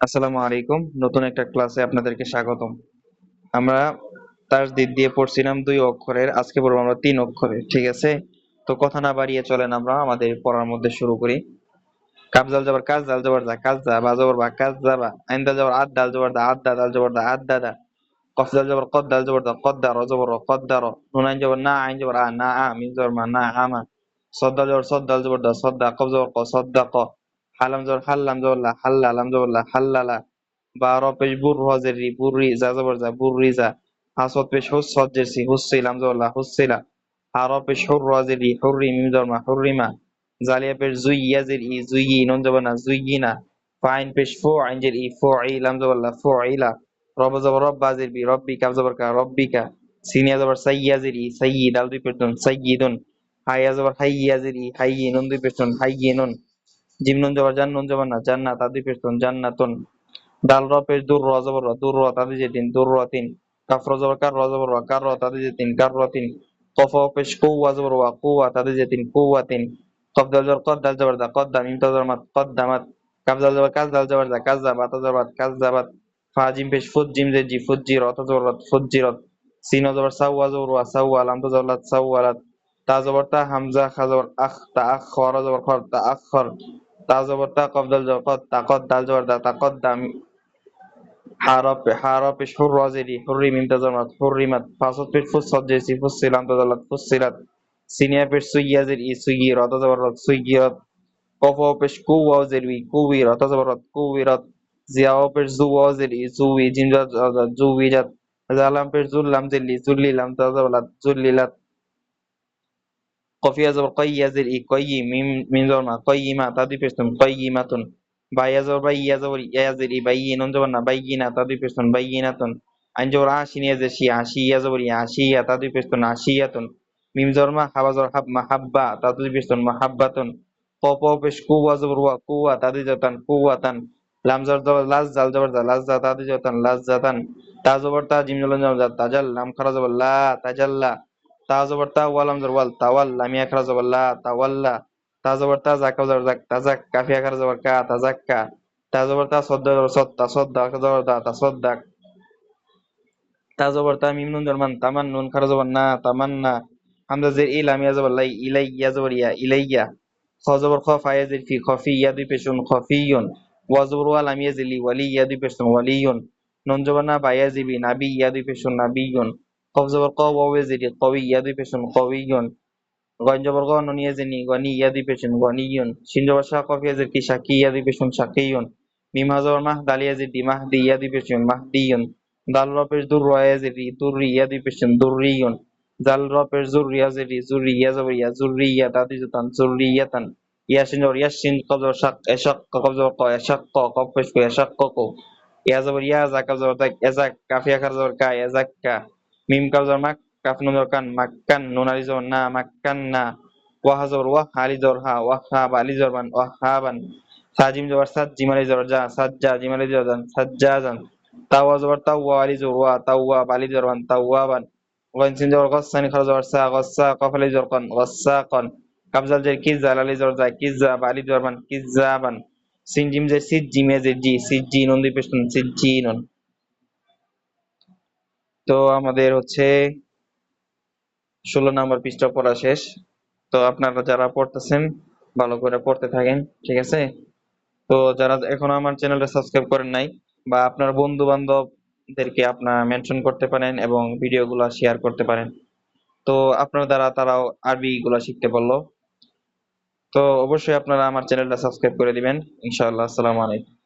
আসসালামু আলাইকুম। নতুন একটা ক্লাসে আপনাদেরকে স্বাগতম। আমরা তাসদীদ দিয়ে পড়ছিলাম ২ অক্ষরের, আজকে পড়বো আমরা ৩ অক্ষরের। ঠিক আছে? তো কথা না বাড়িয়ে চলেন আমরা আমাদের পড়ার মধ্যে শুরু করি। কাফ জাল জবর কাজ, জাল জবর জা, কাজ জা, বা জবর বা, কাজ জা বা, আইন দাল জবর আদ, দাল জবর দা, আদ দা, দাল জবর দা, আদ দা দা, কফ জাল জবর কদ, দাল জবর দা, কদ দা, র জবর র, কদ দা র, নুন আইন জবর না, আইন জবর আ, না আ, মিম জবর মা, না আমা, সদ দাল জবর সদ, দাল জবর দা, সদ দা, কফ জবর ক, সদ দা ক, হালাম জবর হাল, লাম জবর লা, হাল্লা, লাম জবর লা, হাল্লালা, বা র পেশ বুর, র জের রি, বুর রি, যা জবর যা, বুর রি যা, হাসদ পেশ হুস, সদ জের সি, হুসসি, লাম জবর লা, হুসসিলা, হা র পেশ হুর, র জের রি, হুর রি, মিম জবর মা, হুররিমা, জালিয়া পেশ জুই, ইয়া জের ই, জুই ই, নুন জবর না, জুই না, ফাইন পেশ ফু, আইন জের ই, ফু ই, লাম জবর লা, ফু ইলা, রব জবর রব, বা জের বি, রব্বি, কাফ জবর কা, রব্বিকা, সিনিয়া জবর সাইয়া জের ই, সাইয়্যি, দাল দুই পেশ দুন, সাইয়্যিদুন, হাইয়া জবর হাইয়া জের ই, হাইয়্যি, নুন দুই পেশ দুন, হাইয়্যিনুন, জিম নুন জবর জান, নুন জবর না, জান্নাত, তা দুই পেশ দুন, জান্নাতুন, দাল র পেশ দুর, র জবর র, দুর র, তাদের যে তিন, দুর রতিন, কাফ র জবর কার, র জবর র, কার র, তাদের যে তিন, কার রতিন, কফ পেশ কুওয়া জবর ওয়া, কুওয়া, তাদের যে তিন, কুওয়াতিন, কফ দাল জবর কদ, দাল জবর দা, কদ্দা, মিম তা জবর মাত, কদ্দামাত, কাফ দাল জবর কাজ, দাল জবর দা, কাজ্জা, বা তা জবর বাত, কাজ্জাবাত, ফা জিম পেশ ফুত, জিম জে জি, ফুজ্জি, র তা জবর রত, ফুজ্জিরত, সিন জবর সাওয়া জবর ওয়া, সাওয়া, লাম তা জবর লাত, সাওয়ালাত, তা জবর তা, হামজা খা জবর আখ, তা আখ, খ র জবর খর, তা আখর, তা জবর তা, কফ দাল জবর কদ, তা কদ, দাল জবর দা, তা কদ্দা, حارة পেশ হুর, র জের ই, হুররি, মিম তা জবর মাত, হুররিমাত, ফাসদ পেশ ফুস, সদ জের সি, ফুসসিল, লাম তা জবর লাত, ফুসসিলাত, সিনিয়া পেশ সুইয়া জের ই, সুইয়্যি, র তা জবর রত, সুইয়্যিরত, কফ পেশ কু, ওয়াও জের উই, কুবি, র তা জবর রত, কুবিরত, জিয়া পেশ জু, ওয়াও জের ই, জুই, জিম জা জা, জুবিজাত, জালাম পেশ জুল, লাম জের লি, জুল্লি, লাম তা জবর লাত, জুল্লিলাত, কফিয়া জবর কই, ইয়া জের ই, কয়্যি, মিম মিম জবর মা, কয়্যিমা, তা দুই পেশ তুন, কয়্যিমাতুন, বা ইয়া জবর বাই, ইয়া জবর ইয়া জের ই, বাইয়ি, নুন জবর না, বাইয়িনা, তা দুই পেশ তুন, বাইয়িনাতুন, আইন জবর আশিন, ইয়া জের শি, আশি, ইয়া জবর ইয়া, আশিয়া, তা দুই পেশ তুন, আশিয়াতুন, মিম জবর মা, হাবা জবর হাব, মাহাব্বা, তা দুই পেশ তুন, মাহাব্বাতুন, কফ পেশ কুওয়া জবর ওয়া, কুওয়া, তা দুই জবর তান, কুওয়াতান, লাম জবর লাজ, জাল জবর জা, লাজ্জা, তা দুই জবর তান, লাজ্জাতান, তা জবর তা, জিম জবর জা, তাজাল, লাম খারা জবর লা, তাজাল্লা, তা জবর তা, ওয়াল হামজার ওয়াল, তাওয়াল, লাম ইয়া খারা জবর লা, তাওয়াল্লা, তা জবর তা, জাকা জবর জাক, তাজাক, কাফিয়া খারা জবর কা, তাজাক্কা, তা জবর তা, সদ্দা জবর সদ, তাসদ্দা, জবর দা, তাসদ্দাক, তা জবর তা, মিম নুন জবর মান, তামান, নুন খারা জবর না, তামান্না, হামজা জের ই, লাম ইয়া জবর লাই, ইলাই, ইয়া জবর ইয়া, ইলাইয়া, খ জবর খ, ফা ইয়া জের ফি, খফি, ইয়া দুই পেশন, খফিয়ুন, ওয়া জবর ওয়া, লাম ইয়া জের লি, ওয়ালি, ইয়া দুই পেশন, ওয়ালিয়ুন, নুন জবর না, বা ইয়া জিবি, নাবি, ইয়া দুই পেশন, নাবিয়ুন, কফ জবর ক, ওয়াও ইয়া জের ই, কওয়ি, ইয়া দুই পেশন, কওয়িয়ুন, গইন জবর গ, নুন ইয়া জের নি, গনি, ইয়া দুই পেশন, গনিয়ুন, শিন জবর শা, কফ ইয়া জের কি, শাকি, ইয়া দুই পেশন, শাকিয়ুন, মিম হা জবর মাহ, দাল ইয়া জের দি, মাহদি, ইয়া দুই পেশন, মাহদিয়ুন, দাল র পেশ দুর, র ইয়া জের রি, দুররি, ইয়া দুই পেশন, দুররিয়ুন, জাল র পেশ জুর, ইয়া জের রি, জুররি, ইয়া জবর ইয়া, জুররিয়া, তা দুই জতান, জুররিয়াতান, ইয়া শিন জবর ইয়াসিন, কফ জবর শাক, এশাক, কফ জবর ক, এশাক ক, কফ পেশ কো, এশাক ক কো, ইয়া জবর ইয়া, যা, কফ জবর দাক, এজাক, কাফিয়া খার জবর কা, এজাক্কা, মিম কাফ জবর মাক, কাফ নুন জবর কান, মাক্কান, নুন আলি জবর না, মাক্কান্না, ওয়াহ জবর ওয়াহ, আলি জবর হা, ওয়াহাব, আলি জবর বান, ওয়াহাবান, সাজিম জবর সাদ, জিম আলি জবর যা, সাজ্জা, জিম আলি জবর জান, সাজ্জাজান, তাওয়া জবর তাওয়া, আলি জবর ওয়া, তাওয়াব, আলি জবর বান, তাওয়াবান, গইন সিন জবর গস, সানি খারা জবর সা, গসসা, কফ আলি জবর কন, গসসাকন, কাফ জাল জের কিজ, জাল আলি জবর যা, কিজ্জাব, আলি জবর বান, কিজ্জাবান, সিন জিম জের সিদ, জিমে জের জি, সিজ্জি, নুন দুই পেশ নুন, সিজ্জিনুন। তো আমাদের হচ্ছে 16 নম্বর পৃষ্ঠা পড়া শেষ। তো আপনারা যারা পড়তেছেন ভালো করে পড়তে থাকেন, ঠিক আছে? তো যারা এখনো আমার চ্যানেলটা সাবস্ক্রাইব করেন নাই, বা আপনার বন্ধু বান্ধবদেরকে আপনারা মেনশন করতে পারেন এবং ভিডিওগুলো শেয়ার করতে পারেন। তো আপনার দ্বারা তারাও আরবি গুলা শিখতে পারলো। তো অবশ্যই আপনারা আমার চ্যানেলটা সাবস্ক্রাইব করে দিবেন। ইনশাআল্লাহ। আসসালামু আলাইকুম।